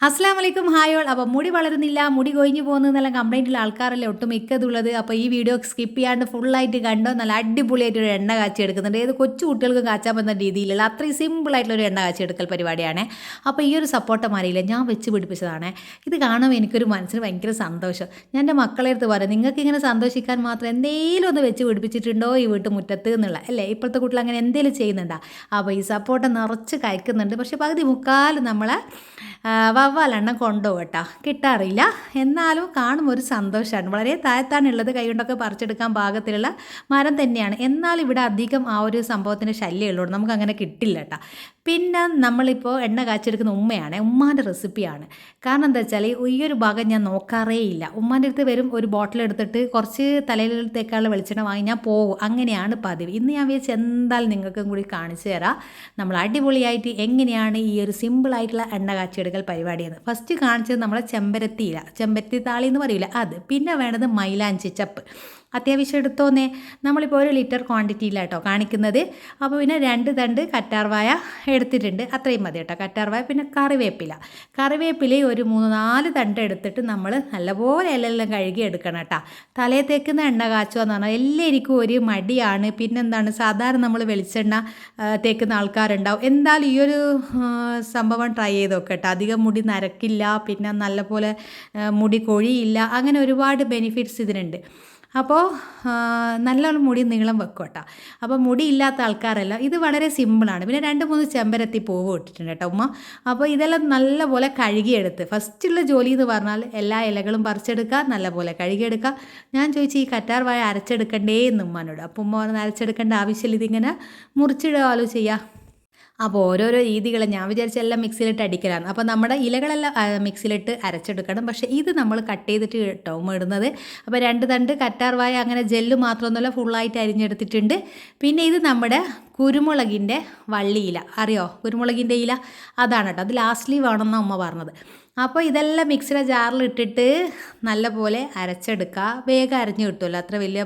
അസ്സലാമു അലൈക്കും hi all. അപ്പോൾ മുടി വളരുന്നില്ല, മുടി കൊഴിഞ്ഞു പോകുന്നതെന്നെല്ലാം കംപ്ലൈൻറ്റുള്ള ആൾക്കാരല്ലേ ഒട്ടും മിക്കതുള്ളത്. അപ്പോൾ ഈ വീഡിയോ സ്കിപ്പ് ചെയ്യാണ്ട് ഫുള്ളായിട്ട് കണ്ടോ. നല്ല അടിപൊളിയായിട്ടൊരു എണ്ണ കാച്ചി എടുക്കുന്നുണ്ട്. ഏത് കൊച്ചു കുട്ടികൾക്ക് കാച്ചാൻ പറ്റുന്ന രീതിയിലുള്ള അത്രയും സിമ്പിളായിട്ടുള്ളൊരു എണ്ണ കാച്ചി എടുക്കൽ പരിപാടിയാണ്. അപ്പോൾ ഈ ഒരു സപ്പോട്ട മരയില്ല ഞാൻ വെച്ച് പിടിപ്പിച്ചതാണ്. ഇത് കാണുമ്പോൾ എനിക്കൊരു മനസ്സിന് ഭയങ്കര സന്തോഷം. ഞാൻ എൻ്റെ മക്കളെ അടുത്ത് പറയാം, നിങ്ങൾക്ക് ഇങ്ങനെ സന്തോഷിക്കാൻ മാത്രം എന്തെങ്കിലും ഒന്ന് വെച്ച് പിടിപ്പിച്ചിട്ടുണ്ടോ ഈ വീട്ടുമുറ്റത്ത് എന്നുള്ള അല്ലേ. ഇപ്പോഴത്തെ കുട്ടികൾ അങ്ങനെ എന്തെങ്കിലും ചെയ്യുന്നുണ്ടോ? അപ്പോൾ ഈ സപ്പോട്ട നിറച്ച് കഴിക്കുന്നുണ്ട്. പക്ഷേ പകുതി മുക്കാൽ നമ്മളെ വവ്വാലെണ്ണം കൊണ്ടുപോകും കേട്ടോ. കിട്ടാറില്ല, എന്നാലും കാണുമ്പോൾ ഒരു സന്തോഷമാണ്. വളരെ താഴത്താണുള്ളത്, കൈകൊണ്ടൊക്കെ പറിച്ചെടുക്കാൻ പാകത്തിലുള്ള മരം തന്നെയാണ്. എന്നാൽ ഇവിടെ അധികം ആ ഒരു സംഭവത്തിൻ്റെ ശല്യമുള്ളൂ, നമുക്ക് അങ്ങനെ കിട്ടില്ല കേട്ടോ. പിന്നെ നമ്മളിപ്പോൾ എണ്ണ കാച്ചെടുക്കുന്ന ഉമ്മയാണ്, ഉമ്മാൻ്റെ റെസിപ്പിയാണ്. കാരണം എന്താ വെച്ചാൽ ഈ ഒരു ഭാഗം ഞാൻ നോക്കാറേ ഇല്ല. ഉമ്മാൻ്റെ അടുത്ത് വരും, ഒരു ബോട്ടിൽ എടുത്തിട്ട് കുറച്ച് തലയിലത്തേക്കാളുള്ള വെളിച്ചെണ്ണ വാങ്ങി ഞാൻ പോകും, അങ്ങനെയാണ് പതിവ്. ഇന്ന് ഞാൻ വിചാരിച്ച് എന്തായാലും നിങ്ങൾക്കും കൂടി കാണിച്ചു തരാം നമ്മൾ അടിപൊളിയായിട്ട് എങ്ങനെയാണ് ഈ ഒരു സിമ്പിളായിട്ടുള്ള എണ്ണ കാച്ചിയെടുക്കൽ പരിപാടിയാണ്. ഫസ്റ്റ് കാണിച്ചത് നമ്മളെ ചെമ്പരത്തിയില, ചെമ്പരത്തി താളി എന്ന് പറയില്ല അത്. പിന്നെ വേണ്ടത് മൈലാഞ്ചി ചപ്പ്, അത്യാവശ്യം എടുത്തോന്നേ. നമ്മളിപ്പോൾ 1 ലിറ്റർ ക്വാണ്ടിറ്റിയിലാട്ടോ കാണിക്കുന്നത്. അപ്പോൾ പിന്നെ 2 തണ്ട് കറ്റാർവായ എടുത്തിട്ടുണ്ട്, അത്രയും മതി കേട്ടോ കറ്റാർവായ. പിന്നെ കറിവേപ്പില ഒരു 3-4 തണ്ട് എടുത്തിട്ട് നമ്മൾ നല്ലപോലെ ഇലയെല്ലാം കഴുകി എടുക്കണം കേട്ടോ. തലയിൽ തേക്കുന്ന എണ്ണ കാച്ചുക എന്ന് പറഞ്ഞാൽ എല്ലാവർക്കും ഒരു മടിയാണ്. പിന്നെന്താണ്, സാധാരണ നമ്മൾ വെളിച്ചെണ്ണ തേക്കുന്ന ആൾക്കാരുണ്ടാവും. എന്തായാലും ഈ ഒരു സംഭവം ട്രൈ ചെയ്ത് നോക്കട്ടോ. അധികം മുടി നരക്കില്ല, പിന്നെ നല്ലപോലെ മുടി കൊഴിയില്ല, അങ്ങനെ ഒരുപാട് ബെനിഫിറ്റ്സ് ഇതിനുണ്ട്. അപ്പോൾ നല്ലോണം മുടി നീളം വെക്കും കേട്ടോ. അപ്പോൾ മുടി ഇല്ലാത്ത ആൾക്കാരെല്ലാം ഇത് വളരെ സിമ്പിളാണ്. പിന്നെ 2-3 ചെമ്പരത്തി പൂവ് ഇട്ടിട്ടുണ്ട് കേട്ടോ ഉമ്മ. അപ്പോൾ ഇതെല്ലാം നല്ലപോലെ കഴുകിയെടുത്ത്, ഫസ്റ്റുള്ള ജോലി എന്ന് പറഞ്ഞാൽ എല്ലാ ഇലകളും പറിച്ചെടുക്കുക, നല്ലപോലെ കഴുകിയെടുക്കുക. ഞാൻ ചോദിച്ചു ഈ കറ്റാർവാഴ അരച്ചെടുക്കണ്ടേ എന്ന് ഉമ്മാനോട്. അപ്പോൾ ഉമ്മ പറഞ്ഞ് അരച്ചെടുക്കേണ്ട ആവശ്യമില്ല, ഇതിങ്ങനെ മുറിച്ചിടുകയോ ചെയ്യുക. അപ്പോൾ ഓരോരോ രീതികൾ ഞാൻ വിചാരിച്ച എല്ലാം മിക്സിയിലിട്ട് അടിക്കലാണ്. അപ്പോൾ നമ്മുടെ ഇലകളെല്ലാം മിക്സിയിലിട്ട് അരച്ചെടുക്കണം. പക്ഷേ ഇത് നമ്മൾ കട്ട് ചെയ്തിട്ട് കേട്ടോ ഇടുന്നത്. അപ്പോൾ 2 തണ്ട് കറ്റാർവായ അങ്ങനെ ജെല്ല് മാത്രമൊന്നുമല്ല, ഫുള്ളായിട്ട് അരിഞ്ഞെടുത്തിട്ടുണ്ട്. പിന്നെ ഇത് നമ്മുടെ കുരുമുളകിൻ്റെ വള്ളിയില, അറിയോ കുരുമുളകിൻ്റെ ഇല, അതാണ് കേട്ടോ. അത് ലാസ്റ്റ്ലി വേണമെന്നാണ് ഉമ്മ പറഞ്ഞത്. അപ്പോൾ ഇതെല്ലാം മിക്സിയുടെ ജാറിൽ ഇട്ടിട്ട് നല്ലപോലെ അരച്ചെടുക്കുക. വേഗം അരഞ്ഞു കിട്ടുമല്ലോ, അത്ര വലിയ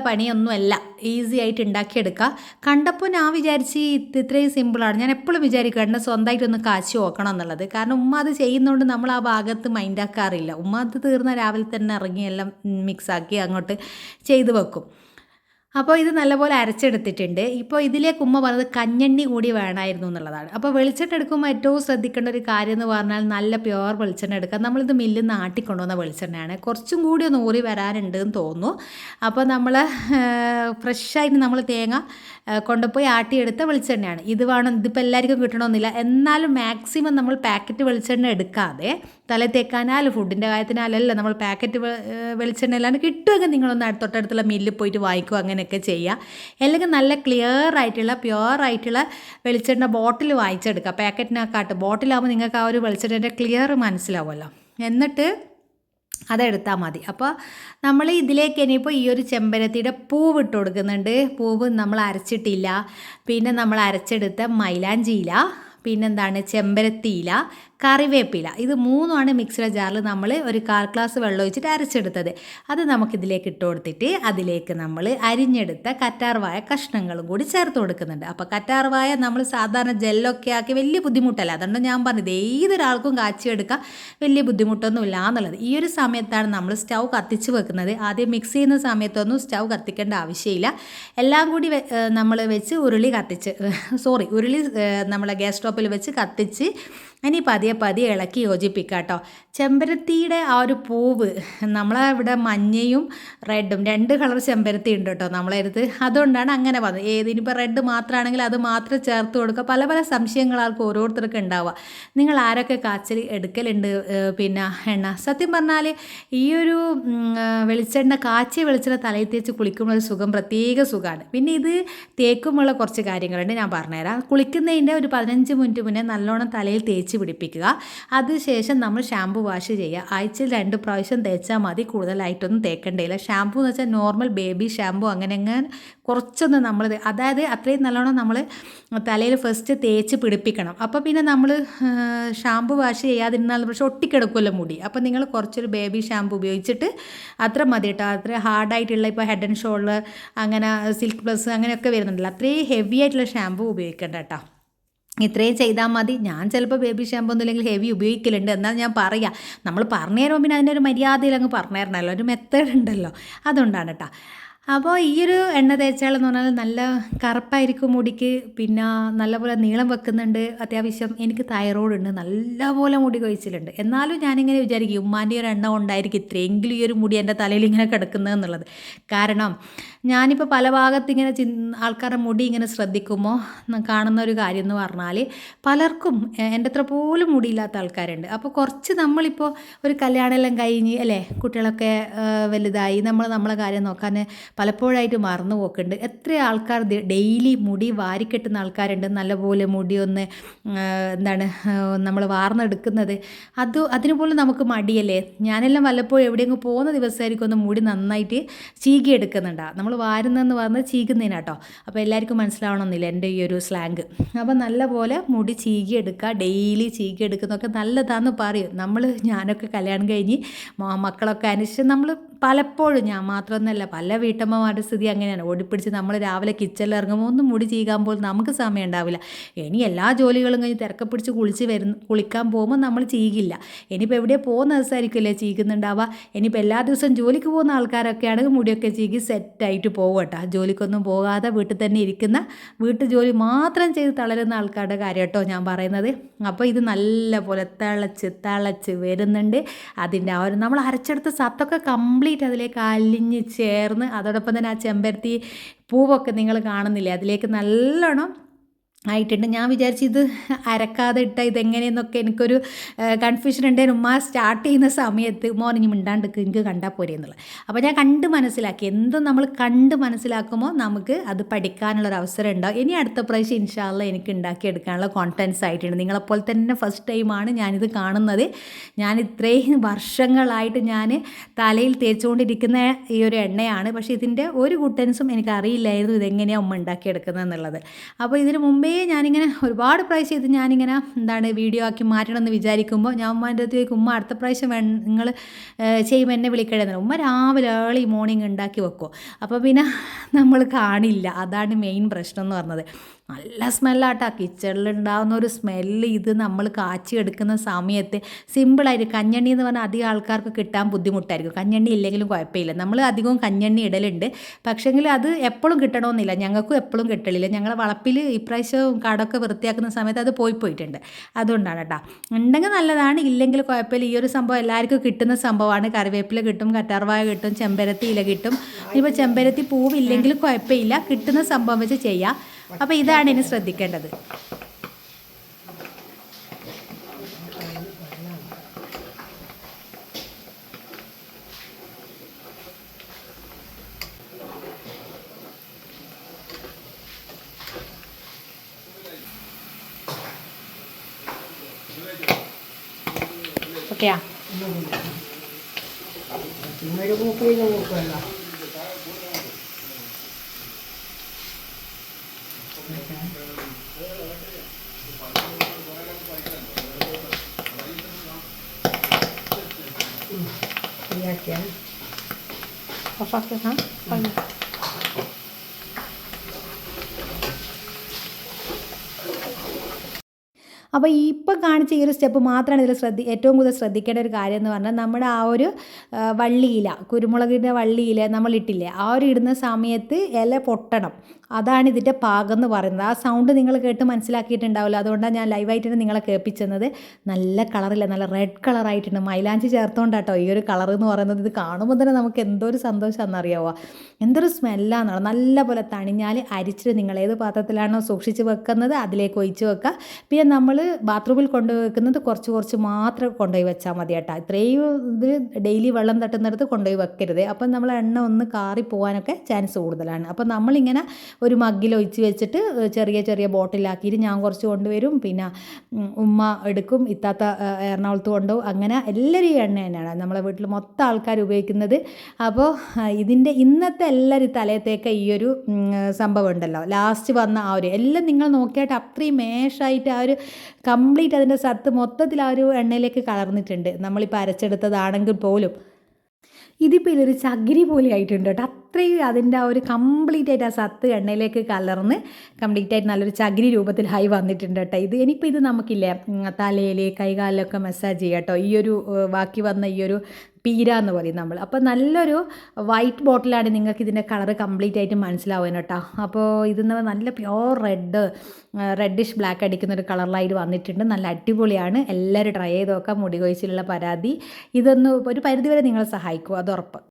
പണിയൊന്നുമല്ല, ഈസി ആയിട്ട് ഉണ്ടാക്കിയെടുക്കുക. കണ്ടപ്പോൾ ഞാൻ വിചാരിച്ച് ഇത്രയും സിമ്പിളാണ്. ഞാൻ എപ്പോഴും വിചാരിക്കും എണ്ണ സ്വന്തമായിട്ടൊന്ന് കാച്ചി നോക്കണം എന്നുള്ളത്. കാരണം ഉമ്മ അത് ചെയ്യുന്നതുകൊണ്ട് നമ്മൾ ആ ഭാഗത്ത് മൈൻഡാക്കാറില്ല. ഉമ്മ അത് തീർന്ന രാവിലെ തന്നെ ഇറങ്ങി എല്ലാം മിക്സാക്കി അങ്ങോട്ട് ചെയ്ത് വെക്കും. അപ്പോൾ ഇത് നല്ലപോലെ അരച്ചെടുത്തിട്ടുണ്ട്. ഇപ്പോൾ ഇതിലേക്ക് ഉമ്മ പറഞ്ഞത് കഞ്ഞെണ്ണി കൂടി വേണമായിരുന്നു എന്നുള്ളതാണ്. അപ്പോൾ വെളിച്ചെണ്ണ എടുക്കുമ്പോൾ ഏറ്റവും ശ്രദ്ധിക്കേണ്ട ഒരു കാര്യം എന്ന് പറഞ്ഞാൽ നല്ല പ്യുവർ വെളിച്ചെണ്ണ എടുക്കുക. നമ്മളിത് മില്ലിൽ നിന്ന് ആട്ടിക്കൊണ്ടുവന്ന വെളിച്ചെണ്ണയാണ്, കുറച്ചും കൂടി ഒന്ന് ഊറി വരാനുണ്ട് എന്ന് തോന്നുന്നു. അപ്പോൾ നമ്മൾ ഫ്രഷായിട്ട് നമ്മൾ തേങ്ങ കൊണ്ടുപോയി ആട്ടിയെടുത്ത വെളിച്ചെണ്ണയാണ് ഇത്. ഇതിപ്പോൾ എല്ലാവർക്കും കിട്ടണമെന്നില്ല, എന്നാലും മാക്സിമം നമ്മൾ പാക്കറ്റ് വെളിച്ചെണ്ണ എടുക്കാതെ തല തേക്കാനാലും ഫുഡിൻ്റെ കാര്യത്തിനാലല്ല നമ്മൾ പാക്കറ്റ് വെളിച്ചെണ്ണ കിട്ടുമെങ്കിൽ നിങ്ങളൊന്ന് തൊട്ടടുത്തുള്ള മില്ലിൽ പോയിട്ട് വാങ്ങിക്കുക, അങ്ങനെയൊക്കെ ചെയ്യുക. അല്ലെങ്കിൽ നല്ല ക്ലിയർ ആയിട്ടുള്ള പ്യുവർ ആയിട്ടുള്ള വെളിച്ചെണ്ണ ബോട്ടിൽ വാങ്ങിച്ചെടുക്കുക. പാക്കറ്റിനകത്ത് ബോട്ടിലാകുമ്പോൾ നിങ്ങൾക്ക് ആ ഒരു വെളിച്ചെണ്ണൻ്റെ ക്ലിയർ മനസ്സിലാവുമല്ലോ, എന്നിട്ട് അതെടുത്താൽ മതി. അപ്പോൾ നമ്മൾ ഇതിലേക്ക് ഇനിയിപ്പോൾ ഈ ഒരു ചെമ്പരത്തിയുടെ പൂവ് ഇട്ട് കൊടുക്കുന്നുണ്ട്. പൂവ് നമ്മൾ അരച്ചിട്ടില്ല. പിന്നെ നമ്മൾ അരച്ചെടുത്ത മൈലാഞ്ചിയില, പിന്നെന്താണ് ചെമ്പരത്തിയില, കറിവേപ്പില, ഇത് 3ആണ് മിക്സിയുടെ ജാറിൽ നമ്മൾ ഒരു 1/4 ഗ്ലാസ് വെള്ളം ഒഴിച്ചിട്ട് അരച്ചെടുത്തത്. അത് നമുക്കിതിലേക്ക് ഇട്ട് കൊടുത്തിട്ട് അതിലേക്ക് നമ്മൾ അരിഞ്ഞെടുത്ത കറ്റാർവായ കഷ്ണങ്ങളും കൂടി ചേർത്ത് കൊടുക്കുന്നുണ്ട്. അപ്പോൾ കറ്റാർവായ നമ്മൾ സാധാരണ ജെല്ലൊക്കെ ആക്കി വലിയ ബുദ്ധിമുട്ടല്ല, അതുകൊണ്ട് ഞാൻ പറഞ്ഞത് ഏതൊരാൾക്കും കാച്ചിയെടുക്കാം, വലിയ ബുദ്ധിമുട്ടൊന്നുമില്ല എന്നുള്ളത്. ഈ ഒരു സമയത്താണ് നമ്മൾ സ്റ്റൗ കത്തിച്ച് വെക്കുന്നത്. ആദ്യം മിക്സ് ചെയ്യുന്ന സമയത്തൊന്നും സ്റ്റൗ കത്തിക്കേണ്ട ആവശ്യമില്ല. എല്ലാം കൂടി നമ്മൾ വെച്ച് ഉരുളി നമ്മളെ ഗ്യാസ് സ്റ്റോപ്പിൽ വെച്ച് കത്തിച്ച് ഇനി പതിയെ ഇളക്കി യോജിപ്പിക്കുക കേട്ടോ. ചെമ്പരത്തിയുടെ ആ ഒരു പൂവ് നമ്മളവിടെ മഞ്ഞയും റെഡും 2 കളർ ചെമ്പരത്തി ഉണ്ട് കേട്ടോ നമ്മളെ അടുത്ത്, അതുകൊണ്ടാണ് അങ്ങനെ പറഞ്ഞത്. ഇനിയിപ്പോൾ റെഡ് മാത്രമാണെങ്കിൽ അത് മാത്രം ചേർത്ത് കൊടുക്കുക. പല പല സംശയങ്ങളാർക്ക് ഓരോരുത്തർക്ക് ഉണ്ടാവുക. നിങ്ങൾ ആരൊക്കെ കാച്ചൽ എടുക്കലുണ്ട് പിന്നെ എണ്ണ? സത്യം പറഞ്ഞാൽ ഈ ഒരു കാച്ചിയ വെളിച്ചെണ്ണ തലയിൽ തേച്ച് കുളിക്കുമ്പോൾ ഒരു സുഖം, പ്രത്യേക സുഖമാണ്. പിന്നെ ഇത് തേക്കുമുള്ള കുറച്ച് കാര്യങ്ങളുണ്ട്, ഞാൻ പറഞ്ഞുതരാം. കുളിക്കുന്നതിൻ്റെ ഒരു 15 മിനിറ്റ് മുന്നേ നല്ലോണം തലയിൽ തേച്ച് പിടിപ്പിക്കുക. അതിനുശേഷം നമ്മൾ ഷാമ്പു വാഷ് ചെയ്യുക. ആഴ്ചയിൽ 2 പ്രാവശ്യം തേച്ചാൽ മതി, കൂടുതലായിട്ടൊന്നും തേക്കേണ്ടതില്ല. ഷാമ്പു എന്ന് വെച്ചാൽ നോർമൽ ബേബി ഷാമ്പു, അങ്ങനെ കുറച്ചൊന്ന് നമ്മൾ അതായത് അത്രയും നല്ലോണം നമ്മൾ തലയിൽ ഫസ്റ്റ് തേച്ച് പിടിപ്പിക്കണം. അപ്പോൾ പിന്നെ നമ്മൾ ഷാമ്പു വാഷ് ചെയ്യാതിരുന്നാൽ പക്ഷേ ഒട്ടിക്കിടക്കുമല്ലോ മുടി. അപ്പോൾ നിങ്ങൾ കുറച്ചൊരു ബേബി ഷാമ്പു ഉപയോഗിച്ചിട്ട് അത്ര മതി കേട്ടോ. അത്ര ഹാർഡായിട്ടുള്ള ഇപ്പോൾ ഹെഡ് ആൻഡ് ഷോൾഡർ അങ്ങനെ സിൽക്ക് പ്ലസ് അങ്ങനെയൊക്കെ വരുന്നുണ്ടല്ലോ, അത്രയും ഹെവി ആയിട്ടുള്ള ഷാമ്പു ഉപയോഗിക്കേണ്ട കേട്ടോ. ഇത്രയും ചെയ്താൽ മതി. ഞാൻ ചിലപ്പോൾ ബേബി ഷാമ്പൂ ഒന്നുമില്ലെങ്കിൽ ഹെവി ഉപയോഗിക്കലുണ്ട്. എന്നാൽ ഞാൻ പറയാം, നമ്മൾ പറഞ്ഞു തരുമ്പോൾ പിന്നെ അതിൻ്റെ ഒരു മര്യാദയിൽ അങ്ങ് പറഞ്ഞു തരണമല്ലോ, ഒരു മെത്തേഡ് ഉണ്ടല്ലോ, അതുകൊണ്ടാണ് കേട്ടോ. അപ്പോൾ ഈ ഒരു എണ്ണ തേച്ചാലെന്ന് പറഞ്ഞാൽ നല്ല കറുപ്പായിരിക്കും മുടിക്ക്, പിന്നെ നല്ലപോലെ നീളം വെക്കുന്നുണ്ട്. അത്യാവശ്യം എനിക്ക് തൈറോയ്ഡ് ഉണ്ട്, നല്ലപോലെ മുടി കൊഴിച്ചിലുണ്ട്. എന്നാലും ഞാനിങ്ങനെ വിചാരിക്കും ഉമ്മാൻ്റെ ഒരു എണ്ണ കൊണ്ടായിരിക്കും ഇത്രയെങ്കിലും ഈ ഒരു മുടി എൻ്റെ തലയിൽ ഇങ്ങനെ കിടക്കുന്നത് എന്നുള്ളത്. കാരണം ഞാനിപ്പോൾ പല ഭാഗത്ത് ഇങ്ങനെ ആൾക്കാരുടെ മുടി ഇങ്ങനെ ശ്രദ്ധിക്കുമ്പോൾ കാണുന്ന ഒരു കാര്യം എന്ന് പറഞ്ഞാൽ പലർക്കും എൻ്റെ അത്ര പോലും മുടിയില്ലാത്ത ആൾക്കാരുണ്ട്. അപ്പോൾ കുറച്ച് നമ്മളിപ്പോൾ ഒരു കല്യാണമെല്ലാം കഴിഞ്ഞ് അല്ലേ, കുട്ടികളൊക്കെ വലുതായി, നമ്മളെ കാര്യം നോക്കാൻ പലപ്പോഴായിട്ട് മറന്നു പോക്കുണ്ട്. എത്ര ആൾക്കാർ ഡെയിലി മുടി വാരിക്കെട്ടുന്ന ആൾക്കാരുണ്ട്, നല്ലപോലെ മുടി ഒന്ന് എന്താണ് നമ്മൾ വാർന്നെടുക്കുന്നത്. അതിന് പോലും നമുക്ക് മടിയല്ലേ. ഞാനെല്ലാം വല്ലപ്പോഴും എവിടെയെങ്കിലും പോകുന്ന ദിവസമായിരിക്കും ഒന്ന് മുടി നന്നായിട്ട് ചീകി എടുക്കുന്നുണ്ടാവും. നമ്മൾ വാരുന്നതെന്ന് പറഞ്ഞാൽ ചീകുന്നതിനാട്ടോ. അപ്പോൾ എല്ലാവർക്കും മനസ്സിലാവണമെന്നില്ല എൻ്റെ ഈ ഒരു സ്ലാങ്. അപ്പോൾ നല്ലപോലെ മുടി ചീകി എടുക്കുക, ഡെയിലി ചീകി എടുക്കുന്നതൊക്കെ നല്ലതാണെന്ന് പറയും. ഞാനൊക്കെ കല്യാണം കഴിഞ്ഞ് മക്കളൊക്കെ അനുസരിച്ച് നമ്മൾ പലപ്പോഴും, ഞാൻ മാത്രമൊന്നുമല്ല, പല വീട്ടമ്മമാരുടെ സ്ഥിതി അങ്ങനെയാണ്. ഓടിപ്പിടിച്ച് നമ്മൾ രാവിലെ കിച്ചണിൽ ഇറങ്ങുമ്പോൾ ഒന്നും മുടി ചീകാൻ പോലും നമുക്ക് സമയം ഉണ്ടാവില്ല. ഇനി എല്ലാ ജോലികളും കഴിഞ്ഞ് തിരക്കെ പിടിച്ച് കുളിക്കാൻ പോകുമ്പോൾ നമ്മൾ ചീകില്ല. ഇനിയിപ്പോൾ എവിടെ പോകുന്ന ദിവസമായിരിക്കില്ലേ ചീകുന്നുണ്ടാവുക. ഇനിയിപ്പോൾ എല്ലാ ദിവസവും ജോലിക്ക് പോകുന്ന ആൾക്കാരൊക്കെയാണെങ്കിൽ മുടിയൊക്കെ ചീകി സെറ്റായിട്ട് പോകും കേട്ടോ. ജോലിക്കൊന്നും പോകാതെ വീട്ടിൽ തന്നെ ഇരിക്കുന്ന, വീട്ടു ജോലി മാത്രം ചെയ്ത് തളരുന്ന ആൾക്കാരുടെ കാര്യം കേട്ടോ ഞാൻ പറയുന്നത്. അപ്പോൾ ഇത് നല്ല പോലെ തിളച്ച് വരുന്നുണ്ട്. അതിൻ്റെ ആ ഒരു നമ്മൾ അരച്ചെടുത്ത സത്തൊക്കെ കംപ്ലീറ്റ് അതിലേക്ക് അലിഞ്ഞ് ചേർന്ന്, അതോടൊപ്പം തന്നെ ആ ചെമ്പരത്തി പൂവൊക്കെ നിങ്ങൾ കാണുന്നില്ലേ, അതിലേക്ക് നല്ലോണം ആയിട്ടുണ്ട്. ഞാൻ വിചാരിച്ചു ഇത് അരക്കാതെ ഇട്ടാൽ ഇതെങ്ങനെയെന്നൊക്കെ എനിക്കൊരു കൺഫ്യൂഷൻ ഉണ്ടായിരുന്നു. ഉമ്മ സ്റ്റാർട്ട് ചെയ്യുന്ന സമയത്ത് മോർണിംഗ് മിണ്ടാണ്ട് എനിക്ക് കണ്ടാൽ പോരെ എന്നുള്ളത്. അപ്പോൾ ഞാൻ കണ്ട് മനസ്സിലാക്കി. എന്തും നമ്മൾ കണ്ട് മനസ്സിലാക്കുമ്പോൾ നമുക്ക് അത് പഠിക്കാനുള്ളൊരു അവസരം ഉണ്ടാവും. ഇനി അടുത്ത പ്രാവശ്യം ഇൻഷാ അല്ലാഹ് എനിക്ക് ഉണ്ടാക്കിയെടുക്കാനുള്ള കോൺഫിഡൻസ് ആയിട്ടുണ്ട്. നിങ്ങളെപ്പോലെ തന്നെ ഫസ്റ്റ് ടൈമാണ് ഞാനിത് കാണുന്നത്. ഞാൻ ഇത്രയും വർഷങ്ങളായിട്ട് ഞാൻ തലയിൽ തേച്ചുകൊണ്ടിരിക്കുന്ന ഈ ഒരു എണ്ണയാണ്. പക്ഷേ ഇതിൻ്റെ ഒരു ഗുഡൻസും എനിക്കറിയില്ലായിരുന്നു ഇതെങ്ങനെയാണ് ഉമ്മ ഉണ്ടാക്കിയെടുക്കുന്നത് എന്നുള്ളത്. അപ്പോൾ ഇതിന് മുമ്പേ ഞാനിങ്ങനെ ഒരുപാട് പ്രാവശ്യം ഇത് ഞാനിങ്ങനെ വീഡിയോ ആക്കി മാറ്റണമെന്ന് വിചാരിക്കുമ്പോൾ ഞാൻ ഉമ്മാൻ്റെ അടുത്തേക്ക്, ഉമ്മ അടുത്ത പ്രാവശ്യം നിങ്ങൾ ചെയ്യുമ്പോൾ എന്നെ വിളിക്കണമെന്നില്ല. ഉമ്മ രാവിലെ ഏർലി മോർണിംഗ് ഉണ്ടാക്കി വെക്കും. അപ്പോൾ പിന്നെ നമ്മൾ കാണില്ല. അതാണ് മെയിൻ പ്രശ്നം എന്ന് പറഞ്ഞത്. നല്ല സ്മെല്ലാട്ടാ, കിച്ചണിലുണ്ടാകുന്ന ഒരു സ്മെല്ല്. ഇത് നമ്മൾ കാച്ചിയെടുക്കുന്ന സമയത്ത് സിമ്പിളായിട്ട്, കഞ്ഞെണ്ണി എന്ന് പറഞ്ഞാൽ അധികം ആൾക്കാർക്ക് കിട്ടാൻ ബുദ്ധിമുട്ടായിരിക്കും. കഞ്ഞെണ്ണി ഇല്ലെങ്കിലും കുഴപ്പമില്ല, നമ്മൾ അധികവും കഞ്ഞെണ്ണി ഇടലുണ്ട്. പക്ഷേങ്കിൽ അത് എപ്പോഴും കിട്ടണമെന്നില്ല, ഞങ്ങൾക്കും എപ്പോഴും കിട്ടലില്ല. ഞങ്ങളെ വളപ്പിൽ ഇപ്രാവശ്യം കടമൊക്കെ വൃത്തിയാക്കുന്ന സമയത്ത് അത് പോയിട്ടുണ്ട്. അതുകൊണ്ടാണ് കേട്ടോ. ഉണ്ടെങ്കിൽ നല്ലതാണ്, ഇല്ലെങ്കിൽ കുഴപ്പമില്ല. ഈ ഒരു സംഭവം എല്ലാവർക്കും കിട്ടുന്ന സംഭവമാണ്. കറിവേപ്പില കിട്ടും, കറ്റാർവാഴ കിട്ടും, ചെമ്പരത്തി ഇല കിട്ടും. ഇപ്പോൾ ചെമ്പരത്തി പൂവില്ലെങ്കിലും കുഴപ്പമില്ല, കിട്ടുന്ന സംഭവം വെച്ച് ചെയ്യാം. അപ്പോൾ ഇതാണ് ഇനി ശ്രദ്ധിക്കേണ്ടത്. ഓക്കെയാ? ഓഫാക്കി അപ്പോൾ ഇപ്പോൾ കാണിച്ച ഈ ഒരു സ്റ്റെപ്പ് മാത്രമാണ് ഇതിൽ ഏറ്റവും കൂടുതൽ ശ്രദ്ധിക്കേണ്ട ഒരു കാര്യം എന്ന് പറഞ്ഞാൽ, നമ്മുടെ ആ ഒരു വള്ളിയില, കുരുമുളകിൻ്റെ വള്ളിയില നമ്മളിട്ടില്ലേ, ആ ഒരു ഇടുന്ന സമയത്ത് ഇല പൊട്ടണം. അതാണ് ഇതിൻ്റെ പാകം എന്ന് പറയുന്നത്. ആ സൗണ്ട് നിങ്ങൾ കേട്ട് മനസ്സിലാക്കിയിട്ടുണ്ടാവില്ല, അതുകൊണ്ടാണ് ഞാൻ ലൈവായിട്ടാണ് നിങ്ങളെ കേൾപ്പിച്ചത്. നല്ല കളറില്ല, നല്ല റെഡ് കളറായിട്ടുണ്ട്. മൈലാഞ്ചി ചേർത്തോണ്ടാട്ടോ ഈ ഒരു കളർ എന്ന് പറയുന്നത്. ഇത് കാണുമ്പോൾ തന്നെ നമുക്ക് എന്തോ ഒരു സന്തോഷമാണെന്നറിയാവോ, എന്തൊരു സ്മെല്ലാണെന്നോ. നല്ല പോലെ തണിഞ്ഞാൽ അരിച്ചിട്ട് നിങ്ങൾ ഏത് പാത്രത്തിലാണോ സൂക്ഷിച്ച് വെക്കുന്നത് അതിലേക്ക് ഒഴിച്ച് വെക്കുക. പിന്നെ നമ്മൾ ബാത്റൂമിൽ കൊണ്ടുപോയി വെക്കുന്നത് കുറച്ച് മാത്രം കൊണ്ടുപോയി വെച്ചാൽ മതി കേട്ടോ. ഇത്രയും ഇത് ഡെയിലി വെള്ളം തട്ടുന്നിടത്ത് കൊണ്ടുപോയി വെക്കരുത്. അപ്പം നമ്മൾ എണ്ണ ഒന്ന് കാറി പോകാനൊക്കെ ചാൻസ് കൂടുതലാണ്. അപ്പം നമ്മളിങ്ങനെ ഒരു മഗ്ഗിൽ ഒഴിച്ച് വെച്ചിട്ട് ചെറിയ ബോട്ടിലാക്കിയിട്ട് ഞാൻ കുറച്ച് കൊണ്ടുവരും, പിന്നെ ഉമ്മ എടുക്കും, ഇത്താത്ത എറണാകുളത്ത് കൊണ്ടുപോകും. അങ്ങനെ എല്ലാവരും ഈ എണ്ണ തന്നെയാണ് നമ്മളെ വീട്ടിൽ മൊത്തം ആൾക്കാർ ഉപയോഗിക്കുന്നത്. അപ്പോൾ ഇന്നത്തെ എല്ലാവരും തലയത്തേക്ക് ഈ ഒരു സംഭവം ഉണ്ടല്ലോ, ലാസ്റ്റ് വന്ന ആ ഒരു എല്ലാം നിങ്ങൾ നോക്കിയിട്ട് അത്രയും മേഷായിട്ട് ആ ഒരു കംപ്ലീറ്റ് അതിൻ്റെ സത്ത് മൊത്തത്തിൽ ആ ഒരു എണ്ണയിലേക്ക് കളർന്നിട്ടുണ്ട്, നമ്മളിപ്പോൾ അരച്ചെടുത്തതാണെങ്കിൽ പോലും. ഇതിപ്പോൾ ഇതൊരു ചകിരി പോലെ ആയിട്ടുണ്ട് കേട്ടോ. അത്രയും അതിൻ്റെ ആ ഒരു കംപ്ലീറ്റ് ആയിട്ട് ആ സത്ത് എണ്ണയിലേക്ക് കലർന്ന് കംപ്ലീറ്റ് ആയിട്ട് നല്ലൊരു ചകിരി രൂപത്തിലായി വന്നിട്ടുണ്ട് കേട്ടോ. ഇനിയിപ്പോൾ ഇത് നമുക്കില്ലേ തലയിൽ കൈകാലിലൊക്കെ മസാജ് ചെയ്യാം കേട്ടോ. ഈ ഒരു ബാക്കി വന്ന ഈ ഒരു പീര എന്ന് പറയും നമ്മൾ. അപ്പോൾ നല്ലൊരു വൈറ്റ് ബോട്ടിലാണ്, നിങ്ങൾക്ക് ഇതിൻ്റെ കളറ് കംപ്ലീറ്റ് ആയിട്ട് മനസ്സിലാവുക കേട്ടോ. അപ്പോൾ ഇതിന്ന് നല്ല പ്യോർ റെഡിഷ് ബ്ലാക്ക് അടിക്കുന്ന ഒരു കളറിലായിട്ട് വന്നിട്ടുണ്ട്. നല്ല അടിപൊളിയാണ്. എല്ലാവരും ട്രൈ ചെയ്ത് നോക്കാം. മുടി കൊഴിച്ചിലുള്ള പരാതി ഇതൊന്ന് ഒരു പരിധിവരെ നിങ്ങളെ സഹായിക്കും, അത് ഉറപ്പ്.